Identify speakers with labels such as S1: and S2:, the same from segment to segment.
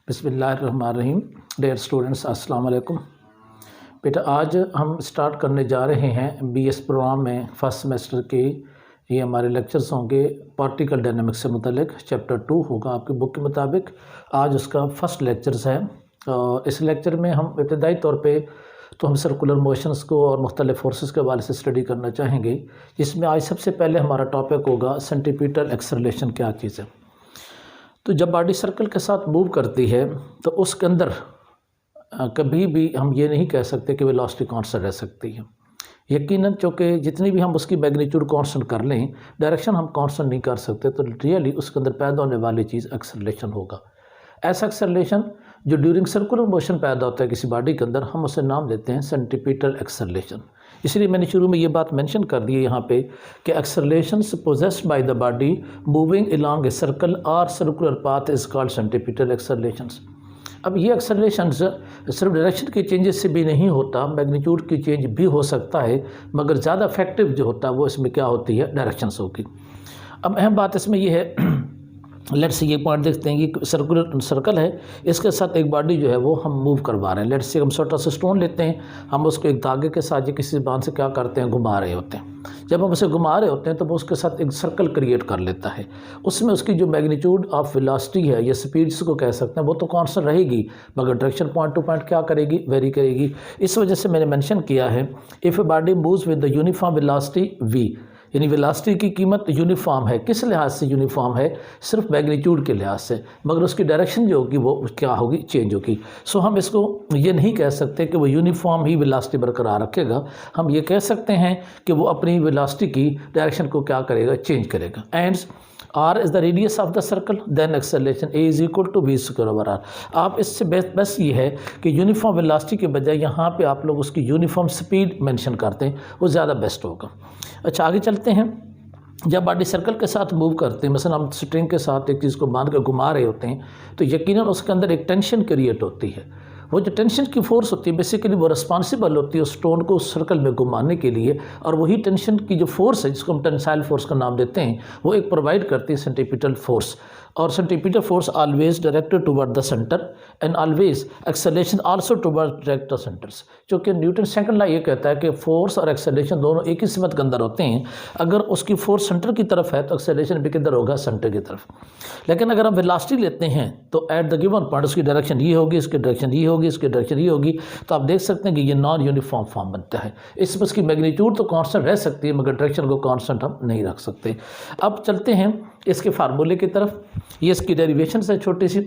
S1: बिस्मिल्लाहिर्रहमानिर्रहीम। Dear students, अस्सलाम वालेकुम। बेटा, आज हम स्टार्ट करने जा रहे हैं बीएस प्रोग्राम में फर्स्ट सेमेस्टर के ये हमारे लेक्चर्स होंगे पार्टिकल डायनामिक्स से मुतल्लिक। चैप्टर 2 होगा आपकी बुक के मुताबिक। आज उसका फर्स्ट लेक्चर्स है। इस लेक्चर में हम इब्तदाई तौर पे तो हम सर्कुलर मोशंस को और मुख्तलिफ फोर्सेस के हवाले से स्टडी करना चाहेंगे, जिसमें आज सबसे पहले हमारा टॉपिक होगा सेंटीपीटल एक्सेलरेशन क्या चीज़ है। तो जब बॉडी सर्कल के साथ मूव करती है तो उसके अंदर कभी भी हम ये नहीं कह सकते कि वेलोसिटी कांस्टेंट रह सकती है। यकीनन चूँकि जितनी भी हम उसकी मैग्नीट्यूड कांस्टेंट कर लें, डायरेक्शन हम कांस्टेंट नहीं कर सकते, तो रियली उसके अंदर पैदा होने वाली चीज़ एक्सेलरेशन होगा। ऐसा एक्सेलरेशन जो ड्यूरिंग सर्कुलर मोशन पैदा होता है किसी बॉडी के अंदर, हम उसे नाम देते हैं सेंटीपीटल एक्सेलरेशन। इसलिए मैंने शुरू में ये बात मेंशन कर दी है यहाँ पे कि acceleration possessed by the body moving along a circle और circular path is called centripetal accelerations. अब ये एक्सेलरेशन सिर्फ डायरेक्शन के चेंजेस से भी नहीं होता, मैग्नीट्यूड की चेंज भी हो सकता है, मगर ज़्यादा इफेक्टिव जो होता है वो इसमें क्या होती है, डायरेक्शन होगी। अब अहम बात इसमें यह है, लेट्स से ये पॉइंट देखते हैं कि सर्कुलर सर्कल है, इसके साथ एक बॉडी जो है वो हम मूव करवा रहे हैं। लेट्स से हम छोटा सा स्टोन लेते हैं, हम उसको एक धागे के साथ या किसी बांध से क्या करते हैं, घुमा रहे होते हैं। जब हम उसे घुमा रहे होते हैं तो वो उसके साथ एक सर्कल क्रिएट कर लेता है। उसमें उसकी जो मैग्नीट्यूड ऑफ वेलोसिटी है या स्पीड जिसको कह सकते हैं वो तो कांस्टेंट रहेगी, मगर डायरेक्शन पॉइंट टू पॉइंट क्या करेगी, वेरी करेगी। इस वजह से मैंने मेंशन किया है if a body moves with the uniform velocity v, यानी वेलोसिटी की कीमत यूनिफॉर्म है। किस लिहाज से यूनिफॉर्म है? सिर्फ मैग्नीट्यूड के लिहाज से, मगर उसकी डायरेक्शन जो होगी वो क्या होगी, चेंज होगी। सो हम इसको ये नहीं कह सकते कि वो यूनिफॉर्म ही वेलोसिटी बरकरार रखेगा। हम ये कह सकते हैं कि वो अपनी वेलोसिटी की डायरेक्शन को क्या करेगा, चेंज करेगा। And r is the radius of the circle, then acceleration a is equal to v square over r. आप इससे बस ये है कि यूनिफॉर्म वेलोसिटी के बजाय यहाँ पे आप लोग उसकी यूनिफॉर्म स्पीड मेंशन करते हैं, वो ज़्यादा बेस्ट होगा। अच्छा, आगे चलते हैं। जब बॉडी सर्कल के साथ मूव करते हैं, मसलन हम स्ट्रिंग के साथ एक चीज़ को बांध कर घुमा रहे होते हैं, तो यकीनन उसके अंदर एक टेंशन क्रिएट होती है। वो जो टेंशन की फोर्स होती है बेसिकली वो रिस्पॉन्सिबल होती है उस स्टोन को उस सर्कल में घुमाने के लिए, और वही टेंशन की जो फोर्स है जिसको हम टेंसाइल फोर्स का नाम देते हैं, वो एक प्रोवाइड करती है सेंटीपीटल फोर्स। और centripetal force always directed toward the centre and always acceleration also toward direct the centres. क्योंकि न्यूटन सेकंड लॉ ये कहता है कि फोर्स और एक्सेलरेशन दोनों एक ही सिमत के अंदर होते हैं। अगर उसकी फोर्स सेंटर की तरफ है तो एक्सेलरेशन भी किधर होगा, सेंटर की तरफ। लेकिन अगर हम वेलोसिटी लेते हैं तो एट द गिवन पॉइंट उसकी डायरेक्शन ये होगी, इसकी डायरेक्शन ये होगी, इसकी डायरेक्शन ये होगी। तो आप देख सकते हैं कि ये नॉन यूनिफॉर्म फॉर्म बनता है। इसमें उसकी मैग्नीट्यूड तो कांस्टेंट रह सकती है, मगर डायरेक्शन को कांस्टेंट हम नहीं रख सकते। अब चलते हैं इसके फार्मूले की तरफ। ये इसकी डेरिवेशन है छोटी सी।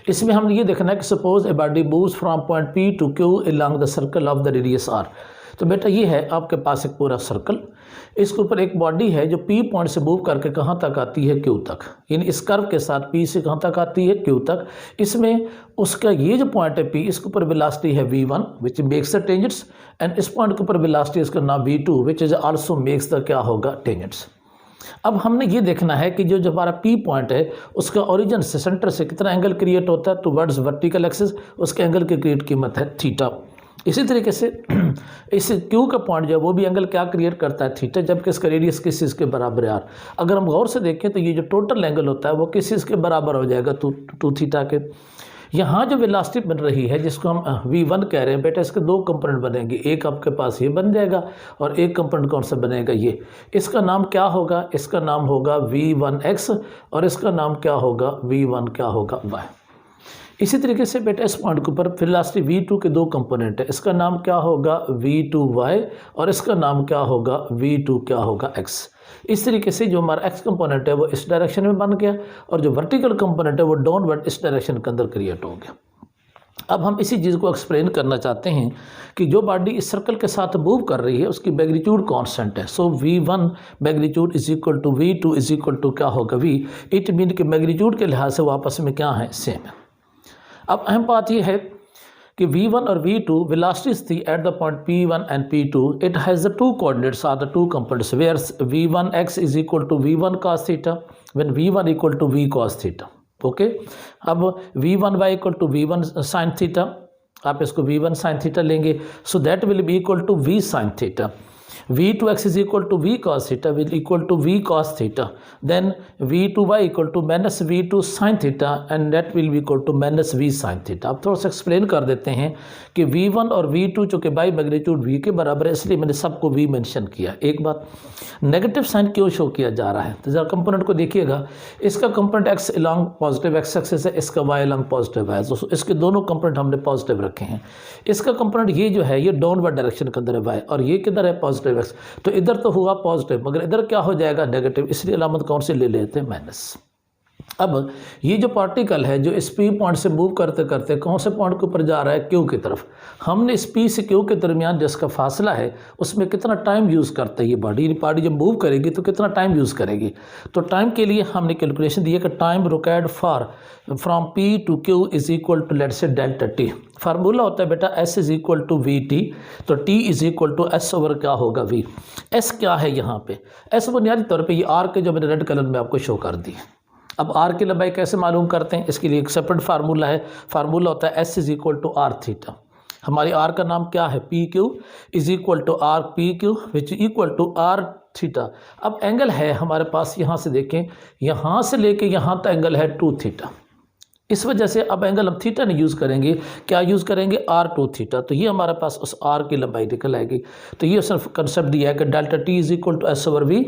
S1: इसमें हमने ये देखना है कि suppose a body moves from point p to q along the circle of the radius r. तो बेटा ये है आपके पास एक पूरा सर्कल, इसके ऊपर एक बॉडी है जो पी पॉइंट से मूव करके कहाँ तक आती है, क्यू तक। यानी इस कर्व के साथ पी से कहाँ तक आती है, क्यू तक। इसमें उसका ये जो पॉइंट है पी, इसके ऊपर वेलोसिटी है v1 which makes the tangents, and इस पॉइंट के ऊपर वेलोसिटी इसका नाम v2 which is also makes the क्या होगा, टेंजेंट्स। अब हमने ये देखना है कि जो हमारा पी पॉइंट है उसका ओरिजिन से सेंटर से कितना एंगल क्रिएट होता है टुवर्ड्स वर्टिकल एक्सिस, उसके एंगल की क्रिएट कीमत है थीटा। इसी तरीके से इस क्यू का पॉइंट जो है वो भी एंगल क्या क्रिएट करता है, थीटा, जबकि इसका रेडियस किस चीज़ के बराबर है, आर। अगर हम गौर से देखें तो ये जो टोटल एंगल होता है वो किस चीज़ के बराबर हो जाएगा, टू थीटा के। यहाँ जो वेलोसिटी बन रही है जिसको हम v1 कह रहे हैं बेटा, इसके दो कंपोनेंट बनेंगे। एक आपके पास ये बन जाएगा और एक कंपोनेंट कौन सा बनेगा, ये। इसका नाम क्या होगा, इसका नाम होगा v1x और इसका नाम क्या होगा, v1 क्या होगा, y। इसी तरीके से बेटा इस पॉइंट के ऊपर वेलोसिटी v2 के दो कंपोनेंट है, इसका नाम क्या होगा, v2y और इसका नाम क्या होगा, v2 क्या होगा, x। इस तरीके से जो हमारा x कंपोनेंट है वो इस डायरेक्शन में बन गया और जो वर्टिकल कंपोनेंट है वो डाउनवर्ड इस डायरेक्शन के अंदर क्रिएट हो गया। अब हम इसी चीज़ को एक्सप्लेन करना चाहते हैं कि जो बॉडी इस सर्कल के साथ मूव कर रही है उसकी मैग्नीट्यूड कांस्टेंट है। So v1 magnitude is equal to v2 is equal to क्या होगा, v। इट मीन कि मैग्नीट्यूड के लिहाज से वो आपस में क्या है, सेम है। अब अहम बात यह है कि v1 और v2 वेलोसिटीज थी at the point p1 and p2। It has the two coordinates are the two components where v1x is equal to v1 cos theta when v1 equal to v cos theta. Okay, अब v1y equal to v1 sin theta, आप इसको v1 sin theta लेंगे, so that will be equal to v sin theta. v2x is equal to v cos theta will equal to v cos theta, then v2y equal to minus v2 sin theta and that will be equal to minus v sin theta। अब थोड़ा सा explain कर देते हैं कि v1 और v2 जो कि बाई मैग्नीट्यूड v के बराबर है, इसलिए मैंने सबको v मेंशन किया। एक बात, नेगेटिव साइन क्यों शो किया जा रहा है, तो जरा कंपोनेंट को देखिएगा, इसका component x along positive x axis है, इसका y अलॉन्ग पॉजिटिव है, तो इसके दोनों कंपोनेंट हमने पॉजिटिव रखे हैं। इसका कंपोनेंट ये जो है ये डाउनवर्ड डायरेक्शन के अंदर है y, और ये किधर है पॉजिटिव x, तो इधर तो हुआ पॉजिटिव मगर इधर क्या हो जाएगा नेगेटिव, इसलिए अलामत कौन सी ले लेते हैं माइनस। अब ये जो पार्टिकल है जो इस P पॉइंट से मूव करते करते कौन से पॉइंट के ऊपर जा रहा है, Q की तरफ। हमने इस P से Q के दरमियान जिसका फासला है उसमें कितना टाइम यूज़ करते हैं ये बॉडी जब मूव करेगी तो कितना टाइम यूज़ करेगी। तो टाइम के लिए हमने कैलकुलेशन दी है कि time required for from P to Q is equal to let's say delta T। Formula होता है बेटा S is equal to v t, तो T is equal to S over क्या होगा V। S क्या है यहाँ पे, S बुनियादी तौर पे ये R के जो मैंने रेड कलर में आपको शो कर दी। अब R की लंबाई कैसे मालूम करते हैं, इसके लिए एक सेपरेट फार्मूला है। फार्मूला होता है S is equal to R theta. हमारी R का नाम क्या है, p q is equal to R p q which equal to R theta. अब एंगल है हमारे पास, यहाँ से देखें, यहाँ से लेके यहाँ तक एंगल है 2 थीटा। इस वजह से अब एंगल हम थीटा नहीं यूज़ करेंगे, क्या यूज़ करेंगे R2 थीटा। तो ये हमारे पास उस R की लंबाई निकल आएगी। तो ये सिर्फ कंसेप्ट दिया है कि delta T is equal to S over V।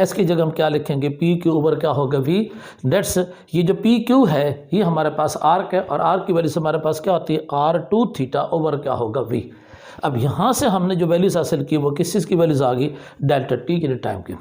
S1: S की जगह हम क्या लिखेंगे, पी क्यू ओवर क्या होगा V। डेट्स ये जो पी क्यू है ये हमारे पास आर्क है, और आर्क की वजह से हमारे पास क्या होती है R2 थीटा ओवर क्या होगा V। अब यहाँ से हमने जो वैल्यूज़ हासिल की वो किस चीज़ की वैल्यूज़ आ गई, डेल्टा T के टाइम की।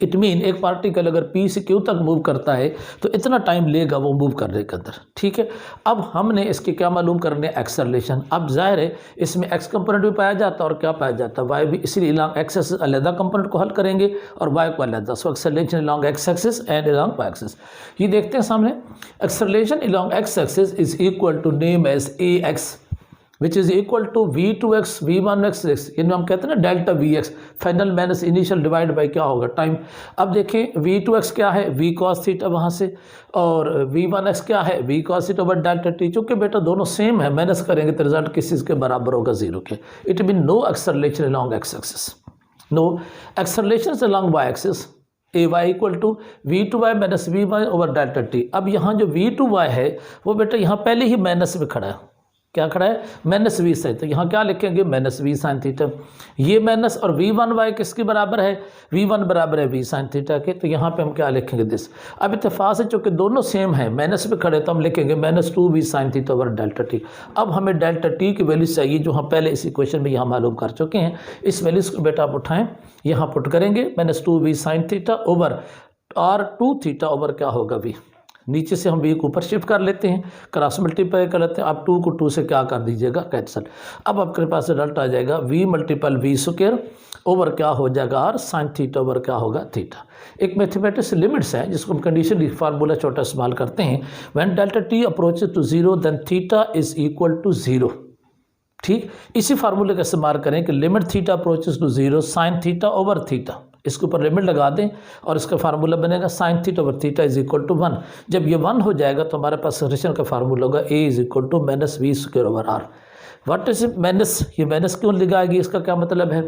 S1: इट मीन एक पार्टिकल अगर P से Q तक मूव करता है तो इतना टाइम लेगा वो मूव करने के अंदर, ठीक है। अब हमने इसके क्या मालूम करने, एक्सेलरेशन। अब जाहिर है इसमें x कंपोनेंट भी पाया जाता है और क्या पाया जाता है, y भी, इसलिए अलॉन्ग x एक्सिस अलग कंपोनेंट को हल करेंगे और y को अलग। So acceleration along x axis and along y axis. ये देखते हैं सामने, acceleration along x axis is equal to name as ax which is equal to v2x v1x, इनमें हम कहते हैं ना delta vx, final minus initial divide by क्या होगा टाइम। अब देखें v2x क्या है, v cos थीटा वहाँ से, और v1x क्या है, v cos theta over delta t। चूँकि बेटा दोनों सेम है, माइनस करेंगे तो रिजल्ट किस चीज़ के बराबर होगा, 0 के। It mean no acceleration along x axis, no acceleration along y axis. A y equal to v2y minus v1 over delta t। अब यहाँ जो v2y है वो बेटा यहाँ पहले ही माइनस में खड़ा है, क्या खड़ा है, माइनस वी साइन। तो यहाँ क्या लिखेंगे, माइनस वी साइन थीटा। ये माइनस और v1y किसके बराबर है, v1 बराबर है v साइन थीटा के। तो यहाँ पे हम क्या लिखेंगे, दिस। अब इत्तेफाक से चूँकि दोनों सेम है, माइनस पे खड़े, तो हम लिखेंगे minus 2v sign theta over delta T. अब हमें डेल्टा टी की वैल्यू चाहिए जो हम पहले इस इक्वेशन में यहाँ मालूम कर चुके हैं। इस वैल्यूज को बेटा आप उठाएँ, यहाँ पुट करेंगे, minus 2v sign theta over R2 theta over क्या होगा v। नीचे से हम v को ऊपर शिफ्ट कर लेते हैं, क्रॉस मल्टीप्लाई कर लेते हैं। आप 2 को 2 से क्या कर दीजिएगा, कैंसल। अब आपके पास रिजल्ट आ जाएगा v multiple v square over क्या हो जाएगा r साइन थीटा ओवर क्या होगा थीटा। एक मैथमेटिक्स लिमिट्स है जिसको हम कंडीशन फार्मूला छोटा इस्तेमाल करते हैं। When delta t approaches to 0 then theta is equal to 0, ठीक। इसी फार्मूले का इस्तेमाल करें कि limit theta approaches to 0 sine theta over theta, इसके ऊपर लिमिट लगा दें और इसका फार्मूला बनेगा sine theta over theta is equal to 1। जब ये 1 हो जाएगा तो हमारे पास एक्सेलरेशन का फार्मूला होगा a is equal to minus v square over are. What is minus, ये माइनस क्यों लगाएगी, इसका क्या मतलब है,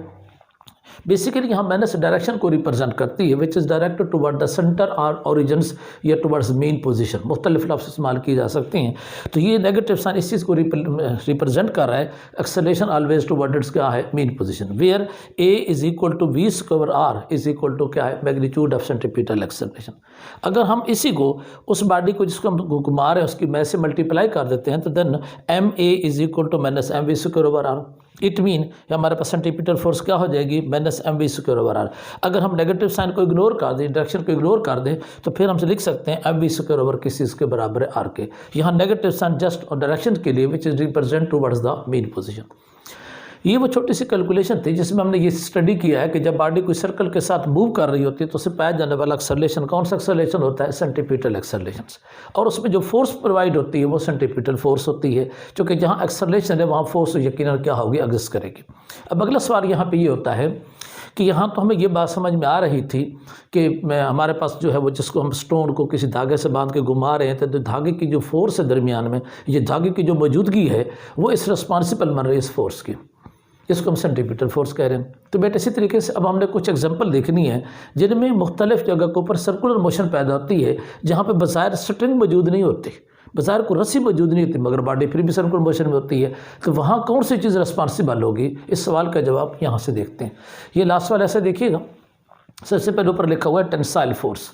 S1: बेसिकली यहाँ माइनस डायरेक्शन को रिप्रेजेंट करती है which is directed toward the centre और ओरिजिन्स या टुवर्ड्स मेन पोजीशन। मुख्तलिफ लफ्ज़ इस्तेमाल किए जा सकते हैं। तो ये नेगेटिव साइन इस चीज़ को रिप्रेजेंट कर रहा है, एक्सेलरेशन ऑलवेज टुवर्ड्स क्या है, mean position. Where a is equal to v square r is equal to क्या है, मैग्नीट्यूड ऑफ सेंट्रीपिटल एक्सेलरेशन। अगर हम इसी को उस बॉडी को जिसको हम घुमा रहे हैं उसकी मैस से मल्टीप्लाई कर देते हैं तो then ma is equal to minus m v square over r. It mean हमारे पास सेंटीमीटर फोर्स क्या हो जाएगी, minus m v square over r. अगर हम नेगेटिव साइन को इग्नोर कर दें, डायरेक्शन को इग्नोर कर दें, तो फिर हमसे लिख सकते हैं एम वी स्क्वायर ओवर किस चीज़ के बराबर है, आर के। यहाँ नेगेटिव साइन जस्ट और डायरेक्शन के लिए which is represent towards the main position. ये वो छोटी सी कैलकुलेशन थी जिसमें हमने ये स्टडी किया है कि जब बॉडी कोई सर्कल के साथ मूव कर रही होती है तो उसे पाया जाने वाला एक्सेलरेशन कौन सा एक्सेलरेशन होता है, सेंटीपिटल एक्सेलरेशन। और उसमें जो फोर्स प्रोवाइड होती है वो सेंटीपिटल फोर्स होती है, क्योंकि जहाँ एक्सेलरेशन है वहाँ फोर्स यकीनन क्या होगी, एग्जिस्ट करेगी। अब अगला सवाल यहाँ पे ये होता है कि यहाँ तो हमें ये बात समझ में आ रही थी कि हमारे पास जो है वो जिसको हम स्टोन को किसी धागे से बांध के घुमा रहे हैं तो धागे की जो फोर्स है दरमियान में, ये धागे की जो मौजूदगी है वो इस रिस्पॉन्सिबल बन रही है इस फोर्स की। इसको हम सेंट्रीपिटल फोर्स कह रहे हैं। तो बेटा इसी तरीके से अब हमने कुछ एग्जांपल देखनी है जिनमें मुख्तलिफ जगह के ऊपर सर्कुलर मोशन पैदा होती है, जहाँ पे बज़ाहिर स्ट्रिंग मौजूद नहीं होती, बज़ाहिर को रस्सी मौजूद नहीं होती, मगर बॉडी फिर भी सर्कुलर मोशन में होती है। तो वहाँ कौन सी चीज़ रिस्पॉन्सिबल होगी, इस सवाल का जवाब यहाँ से देखते हैं। ये लास्ट वाला ऐसे देखिएगा, सबसे पहले ऊपर लिखा हुआ है टेंसाइल फोर्स।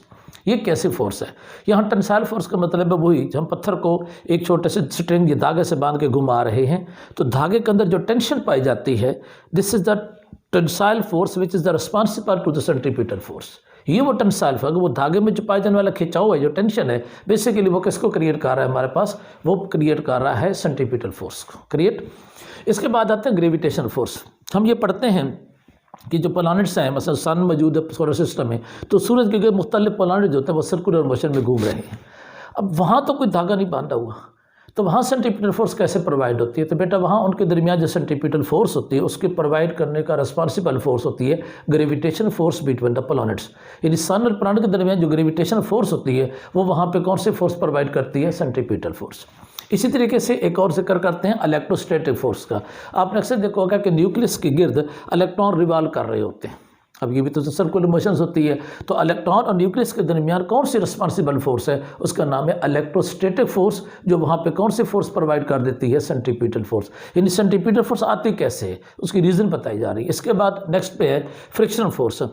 S1: ये कैसी फोर्स है? यहाँ टेंसाइल फोर्स का मतलब है वही, जब हम पत्थर को एक छोटे से स्ट्रिंग या धागे से बांध के घुमा रहे हैं तो धागे के अंदर जो टेंशन पाई जाती है, this is the tensile force which is the responsible to the centripetal force. ये वो टेंसाइल फोर्स, वो धागे में जो पाए जाने वाला खिंचाव है, जो टेंशन है, बेसिकली वो किसको क्रिएट कर रहा है हमारे पास? वो क्रिएट कर रहा है सेंट्रीपिटल फोर्स को क्रिएट। इसके बाद आते हैं ग्रेविटेशन फोर्स। हम ये पढ़ते हैं कि जो प्लैनेट्स हैं, मतलब सन मौजूद है सोलर सिस्टम में, तो सूरज के मुख्तलिफ प्लैनेट जो होते हैं वो सर्कुलर मोशन में घूम रहे हैं। अब वहाँ तो कोई धागा नहीं बांधा हुआ, तो वहाँ सेंट्रीपिटल फोर्स कैसे प्रोवाइड होती है? तो बेटा वहाँ उनके दरमियान जो सेंट्रीपिटल फोर्स होती है उसकी प्रोवाइड करने का रिस्पॉन्सिबल फोर्स होती है gravitation force between the planets. यानी सन और प्लैनेट के दरमियान जो ग्रेविटेशन फोर्स होती है वो वहाँ पे कौन सी फोर्स प्रोवाइड करती है? Centripetal force. इसी तरीके से एक और जिक्र करते हैं इलेक्ट्रोस्टैटिक फोर्स का। आपने अक्सर देखा होगा कि न्यूक्लियस के गिर्द इलेक्ट्रॉन रिवॉल्व कर रहे होते हैं। अब ये भी तो सर्कुलर मोशंस होती है, तो इलेक्ट्रॉन और न्यूक्लियस के दरमियान कौन सी रिस्पॉन्सिबल फोर्स है? उसका नाम है इलेक्ट्रोस्टैटिक फोर्स, जो वहाँ पे कौन सी फोर्स प्रोवाइड कर देती है? Centripetal force. यानी सेंट्रीपिटल फोर्स आती कैसे है, उसकी रीज़न बताई जा रही है। इसके बाद नेक्स्ट पे है friction force.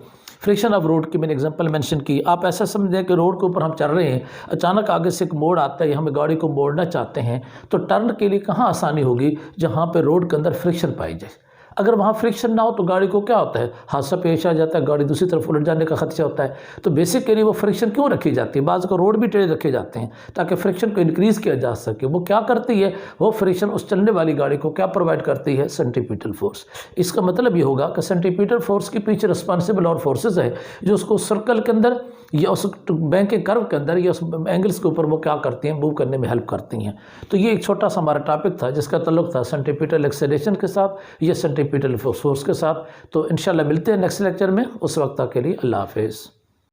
S1: Friction of road की मैंने एग्जांपल मेंशन की। आप ऐसा समझें कि रोड के ऊपर हम चल रहे हैं, अचानक आगे से एक मोड़ आता है, हमें गाड़ी को मोड़ना चाहते हैं, तो टर्न के लिए कहाँ आसानी होगी? जहाँ पे रोड के अंदर फ्रिक्शन पाई जाए। अगर वहाँ फ्रिक्शन ना हो तो गाड़ी को क्या होता है? हादसा पेश आ जाता है, गाड़ी दूसरी तरफ उलट जाने का खदशा होता है। तो बेसिकली वो फ्रिक्शन क्यों रखी जाती है? बाज़ को रोड भी टेढ़े रखे जाते हैं ताकि फ्रिक्शन को इंक्रीज़ किया जा सके। वो क्या करती है? वो फ्रिक्शन उस चलने वाली गाड़ी को क्या प्रोवाइड करती है? Centripetal force. इसका मतलब ये होगा कि सेंट्रीपिटल फोर्स के पीछे रिस्पॉन्सिबल और फोर्सेज है जो उसको सर्कल के अंदर या उस बैंक के कर्व के अंदर या उस एंगल्स के ऊपर वो क्या करती हैं? मूव करने में हेल्प करती हैं। तो ये एक छोटा सा हमारा टॉपिक था जिसका ताल्लुक था सेंट्रीपिटल एक्सेलरेशन के साथ या सेंट्रीपिटल फोर्स के साथ। तो इंशाल्लाह मिलते हैं नेक्स्ट लेक्चर में। उस वक्त तक के लिए अल्लाह हाफिज़।